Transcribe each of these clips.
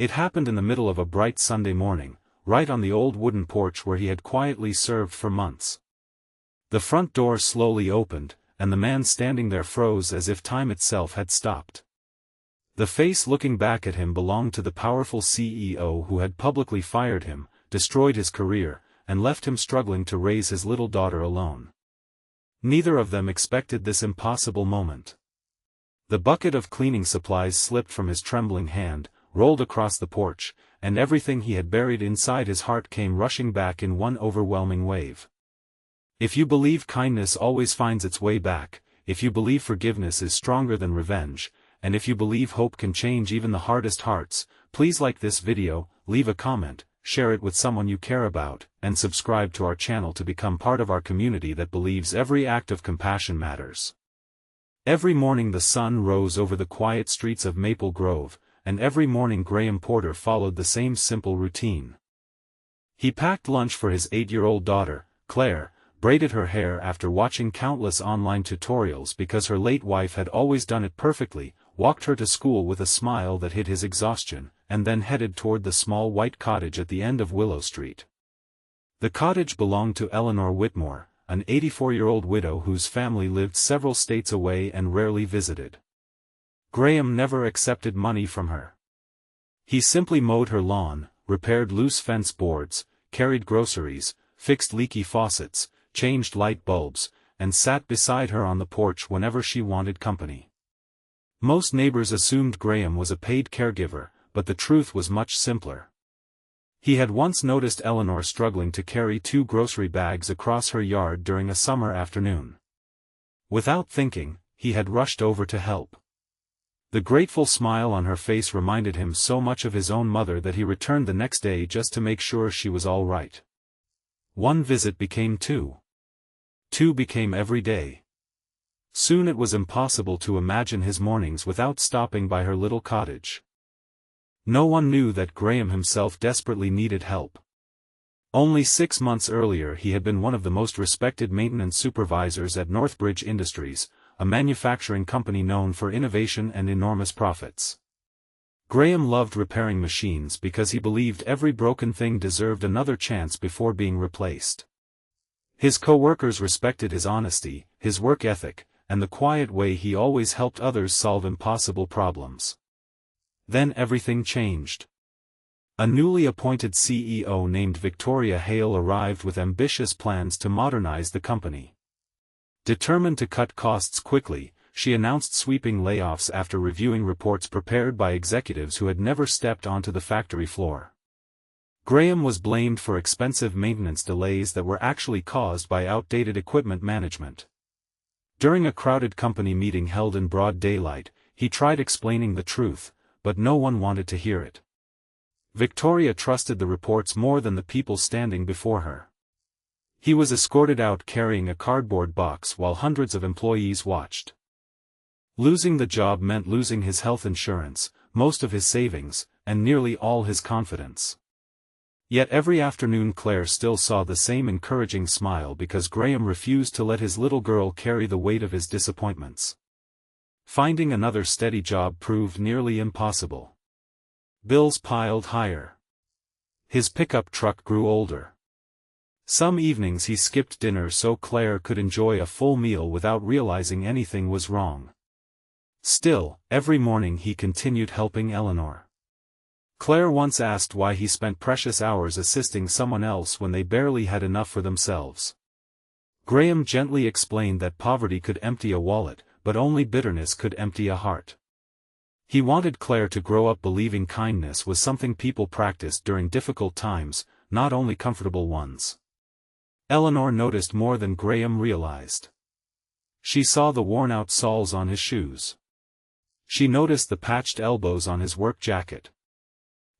It happened in the middle of a bright Sunday morning, right on the old wooden porch where he had quietly served for months. The front door slowly opened, and the man standing there froze as if time itself had stopped. The face looking back at him belonged to the powerful CEO who had publicly fired him, destroyed his career, and left him struggling to raise his little daughter alone. Neither of them expected this impossible moment. The bucket of cleaning supplies slipped from his trembling hand, rolled across the porch, and everything he had buried inside his heart came rushing back in one overwhelming wave. If you believe kindness always finds its way back, if you believe forgiveness is stronger than revenge, and if you believe hope can change even the hardest hearts, please like this video, leave a comment, share it with someone you care about, and subscribe to our channel to become part of our community that believes every act of compassion matters. Every morning the sun rose over the quiet streets of Maple Grove, and every morning Graham Porter followed the same simple routine. He packed lunch for his 8-year-old daughter, Claire, braided her hair after watching countless online tutorials because her late wife had always done it perfectly, walked her to school with a smile that hid his exhaustion, and then headed toward the small white cottage at the end of Willow Street. The cottage belonged to Eleanor Whitmore, an 84-year-old widow whose family lived several states away and rarely visited. Graham never accepted money from her. He simply mowed her lawn, repaired loose fence boards, carried groceries, fixed leaky faucets, changed light bulbs, and sat beside her on the porch whenever she wanted company. Most neighbors assumed Graham was a paid caregiver, but the truth was much simpler. He had once noticed Eleanor struggling to carry 2 grocery bags across her yard during a summer afternoon. Without thinking, he had rushed over to help. The grateful smile on her face reminded him so much of his own mother that he returned the next day just to make sure she was all right. One visit became 2. 2 became every day. Soon it was impossible to imagine his mornings without stopping by her little cottage. No one knew that Graham himself desperately needed help. Only 6 months earlier he had been one of the most respected maintenance supervisors at Northbridge Industries, a manufacturing company known for innovation and enormous profits. Graham loved repairing machines because he believed every broken thing deserved another chance before being replaced. His co-workers respected his honesty, his work ethic, and the quiet way he always helped others solve impossible problems. Then everything changed. A newly appointed CEO named Victoria Hale arrived with ambitious plans to modernize the company. Determined to cut costs quickly, she announced sweeping layoffs after reviewing reports prepared by executives who had never stepped onto the factory floor. Graham was blamed for expensive maintenance delays that were actually caused by outdated equipment management. During a crowded company meeting held in broad daylight, he tried explaining the truth, but no one wanted to hear it. Victoria trusted the reports more than the people standing before her. He was escorted out carrying a cardboard box while hundreds of employees watched. Losing the job meant losing his health insurance, most of his savings, and nearly all his confidence. Yet every afternoon Claire still saw the same encouraging smile because Graham refused to let his little girl carry the weight of his disappointments. Finding another steady job proved nearly impossible. Bills piled higher. His pickup truck grew older. Some evenings he skipped dinner so Claire could enjoy a full meal without realizing anything was wrong. Still, every morning he continued helping Eleanor. Claire once asked why he spent precious hours assisting someone else when they barely had enough for themselves. Graham gently explained that poverty could empty a wallet, but only bitterness could empty a heart. He wanted Claire to grow up believing kindness was something people practiced during difficult times, not only comfortable ones. Eleanor noticed more than Graham realized. She saw the worn-out soles on his shoes. She noticed the patched elbows on his work jacket.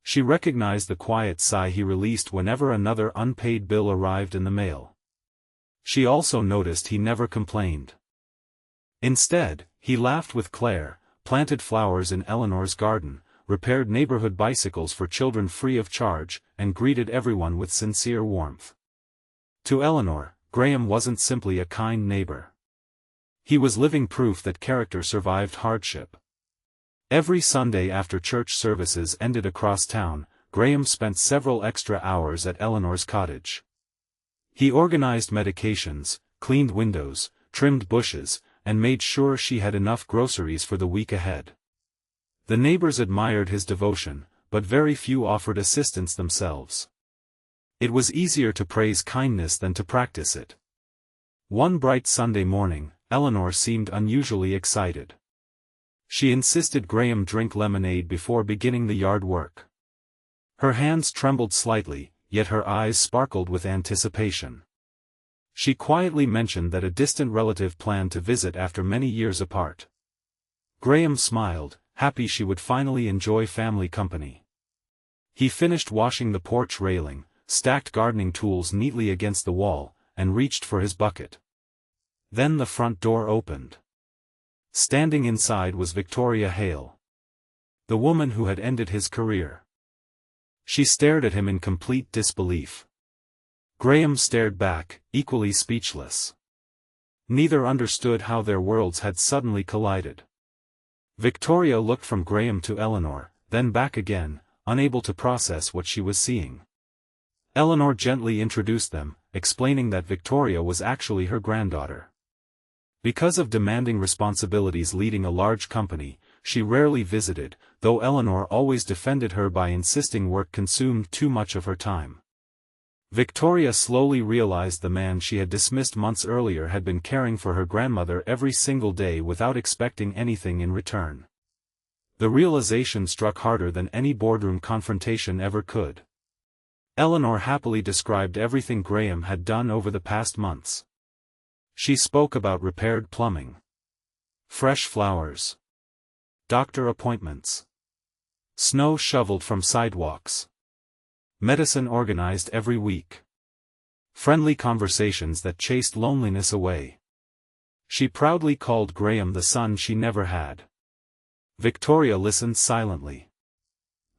She recognized the quiet sigh he released whenever another unpaid bill arrived in the mail. She also noticed he never complained. Instead, he laughed with Claire, planted flowers in Eleanor's garden, repaired neighborhood bicycles for children free of charge, and greeted everyone with sincere warmth. To Eleanor, Graham wasn't simply a kind neighbor. He was living proof that character survived hardship. Every Sunday after church services ended across town, Graham spent several extra hours at Eleanor's cottage. He organized medications, cleaned windows, trimmed bushes, and made sure she had enough groceries for the week ahead. The neighbors admired his devotion, but very few offered assistance themselves. It was easier to praise kindness than to practice it. One bright Sunday morning, Eleanor seemed unusually excited. She insisted Graham drink lemonade before beginning the yard work. Her hands trembled slightly, yet her eyes sparkled with anticipation. She quietly mentioned that a distant relative planned to visit after many years apart. Graham smiled, happy she would finally enjoy family company. He finished washing the porch railing, stacked gardening tools neatly against the wall, and reached for his bucket. Then the front door opened. Standing inside was Victoria Hale, the woman who had ended his career. She stared at him in complete disbelief. Graham stared back, equally speechless. Neither understood how their worlds had suddenly collided. Victoria looked from Graham to Eleanor, then back again, unable to process what she was seeing. Eleanor gently introduced them, explaining that Victoria was actually her granddaughter. Because of demanding responsibilities leading a large company, she rarely visited, though Eleanor always defended her by insisting work consumed too much of her time. Victoria slowly realized the man she had dismissed months earlier had been caring for her grandmother every single day without expecting anything in return. The realization struck harder than any boardroom confrontation ever could. Eleanor happily described everything Graham had done over the past months. She spoke about repaired plumbing, fresh flowers, doctor appointments, snow shoveled from sidewalks, medicine organized every week, friendly conversations that chased loneliness away. She proudly called Graham the son she never had. Victoria listened silently.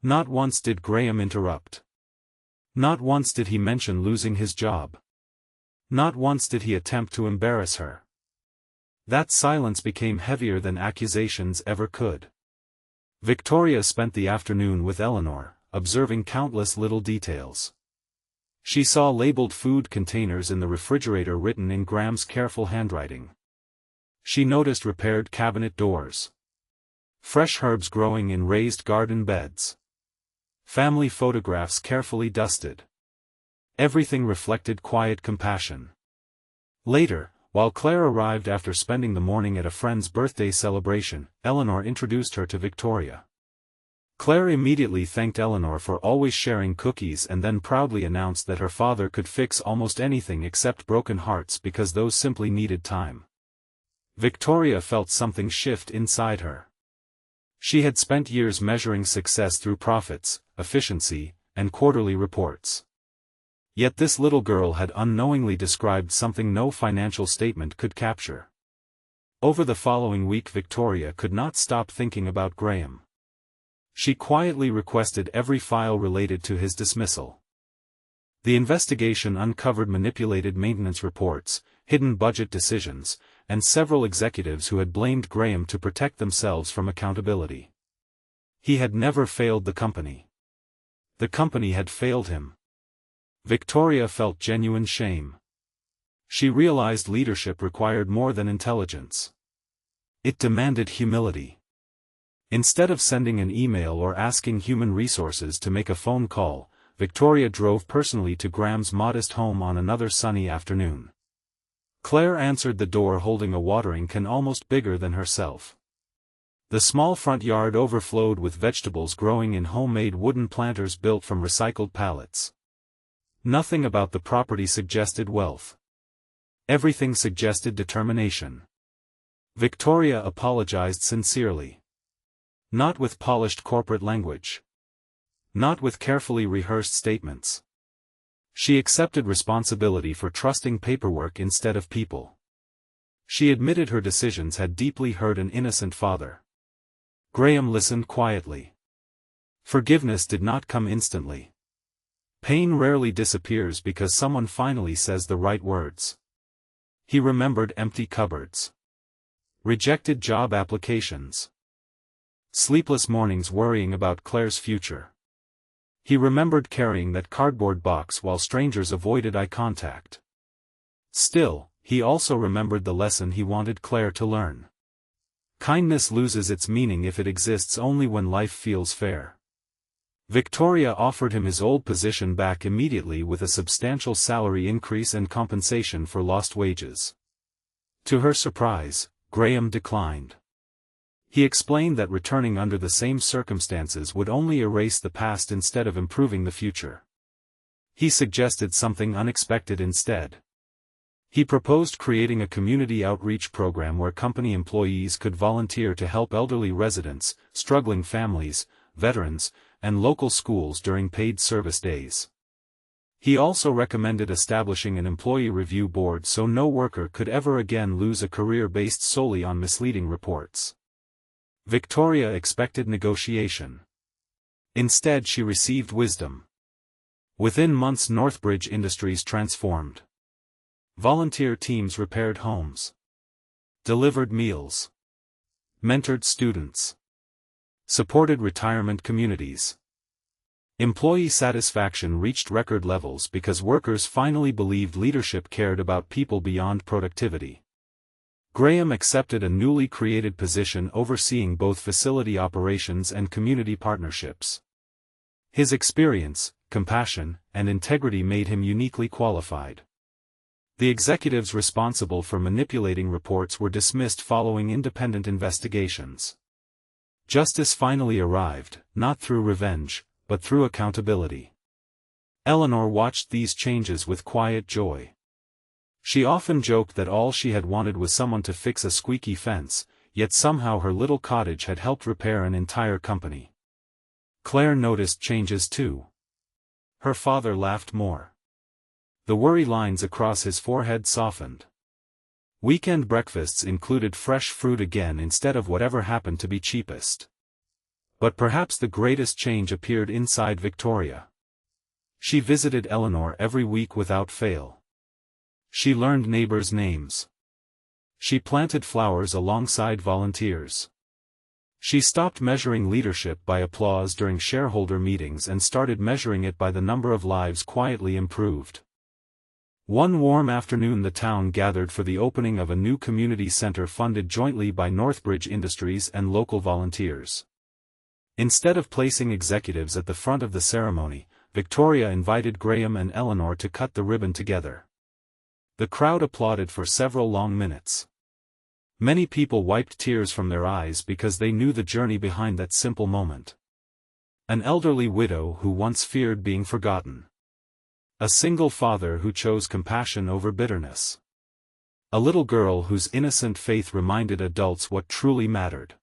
Not once did Graham interrupt. Not once did he mention losing his job. Not once did he attempt to embarrass her. That silence became heavier than accusations ever could. Victoria spent the afternoon with Eleanor, observing countless little details. She saw labeled food containers in the refrigerator written in Graham's careful handwriting. She noticed repaired cabinet doors, fresh herbs growing in raised garden beds, family photographs carefully dusted. Everything reflected quiet compassion. Later, while Claire arrived after spending the morning at a friend's birthday celebration, Eleanor introduced her to Victoria. Claire immediately thanked Eleanor for always sharing cookies and then proudly announced that her father could fix almost anything except broken hearts because those simply needed time. Victoria felt something shift inside her. She had spent years measuring success through profits, efficiency, and quarterly reports. Yet this little girl had unknowingly described something no financial statement could capture. Over the following week Victoria could not stop thinking about Graham. She quietly requested every file related to his dismissal. The investigation uncovered manipulated maintenance reports, hidden budget decisions, and several executives who had blamed Graham to protect themselves from accountability. He had never failed the company. The company had failed him. Victoria felt genuine shame. She realized leadership required more than intelligence. It demanded humility. Instead of sending an email or asking human resources to make a phone call, Victoria drove personally to Graham's modest home on another sunny afternoon. Claire answered the door holding a watering can almost bigger than herself. The small front yard overflowed with vegetables growing in homemade wooden planters built from recycled pallets. Nothing about the property suggested wealth. Everything suggested determination. Victoria apologized sincerely. Not with polished corporate language. Not with carefully rehearsed statements. She accepted responsibility for trusting paperwork instead of people. She admitted her decisions had deeply hurt an innocent father. Graham listened quietly. Forgiveness did not come instantly. Pain rarely disappears because someone finally says the right words. He remembered empty cupboards. Rejected job applications. Sleepless mornings worrying about Claire's future. He remembered carrying that cardboard box while strangers avoided eye contact. Still, he also remembered the lesson he wanted Claire to learn. Kindness loses its meaning if it exists only when life feels fair. Victoria offered him his old position back immediately with a substantial salary increase and compensation for lost wages. To her surprise, Graham declined. He explained that returning under the same circumstances would only erase the past instead of improving the future. He suggested something unexpected instead. He proposed creating a community outreach program where company employees could volunteer to help elderly residents, struggling families, veterans, and local schools during paid service days. He also recommended establishing an employee review board so no worker could ever again lose a career based solely on misleading reports. Victoria expected negotiation. Instead, she received wisdom. Within months, Northbridge Industries transformed. Volunteer teams repaired homes, delivered meals, mentored students, supported retirement communities. Employee satisfaction reached record levels because workers finally believed leadership cared about people beyond productivity. Graham accepted a newly created position overseeing both facility operations and community partnerships. His experience, compassion, and integrity made him uniquely qualified. The executives responsible for manipulating reports were dismissed following independent investigations. Justice finally arrived, not through revenge, but through accountability. Eleanor watched these changes with quiet joy. She often joked that all she had wanted was someone to fix a squeaky fence, yet somehow her little cottage had helped repair an entire company. Claire noticed changes too. Her father laughed more. The worry lines across his forehead softened. Weekend breakfasts included fresh fruit again instead of whatever happened to be cheapest. But perhaps the greatest change appeared inside Victoria. She visited Eleanor every week without fail. She learned neighbors' names. She planted flowers alongside volunteers. She stopped measuring leadership by applause during shareholder meetings and started measuring it by the number of lives quietly improved. One warm afternoon, the town gathered for the opening of a new community center funded jointly by Northbridge Industries and local volunteers. Instead of placing executives at the front of the ceremony, Victoria invited Graham and Eleanor to cut the ribbon together. The crowd applauded for several long minutes. Many people wiped tears from their eyes because they knew the journey behind that simple moment. An elderly widow who once feared being forgotten. A single father who chose compassion over bitterness. A little girl whose innocent faith reminded adults what truly mattered.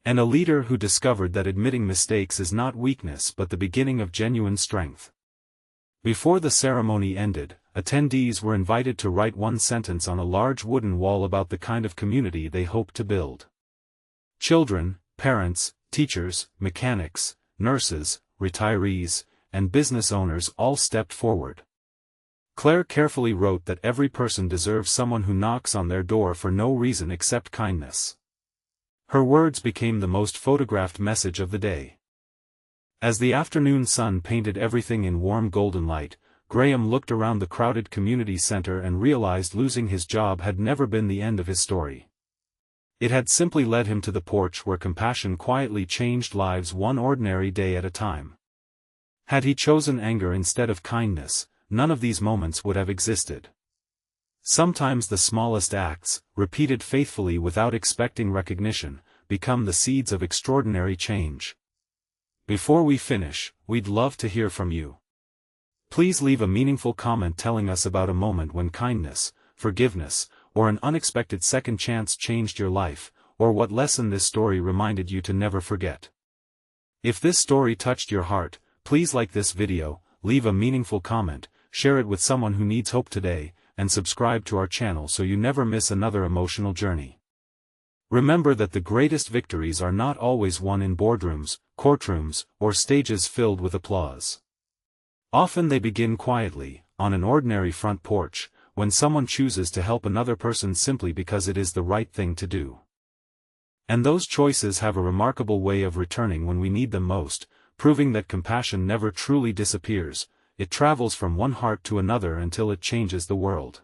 And a leader who discovered that admitting mistakes is not weakness but the beginning of genuine strength. Before the ceremony ended, attendees were invited to write one sentence on a large wooden wall about the kind of community they hoped to build. Children, parents, teachers, mechanics, nurses, retirees, and business owners all stepped forward. Claire carefully wrote that every person deserves someone who knocks on their door for no reason except kindness. Her words became the most photographed message of the day. As the afternoon sun painted everything in warm golden light, Graham looked around the crowded community center and realized losing his job had never been the end of his story. It had simply led him to the porch where compassion quietly changed lives one ordinary day at a time. Had he chosen anger instead of kindness, none of these moments would have existed. Sometimes the smallest acts, repeated faithfully without expecting recognition, become the seeds of extraordinary change. Before we finish, we'd love to hear from you. Please leave a meaningful comment telling us about a moment when kindness, forgiveness, or an unexpected second chance changed your life, or what lesson this story reminded you to never forget. If this story touched your heart, please like this video, leave a meaningful comment, share it with someone who needs hope today, and subscribe to our channel so you never miss another emotional journey. Remember that the greatest victories are not always won in boardrooms, courtrooms, or stages filled with applause. Often they begin quietly, on an ordinary front porch, when someone chooses to help another person simply because it is the right thing to do. And those choices have a remarkable way of returning when we need them most, proving that compassion never truly disappears, it travels from one heart to another until it changes the world.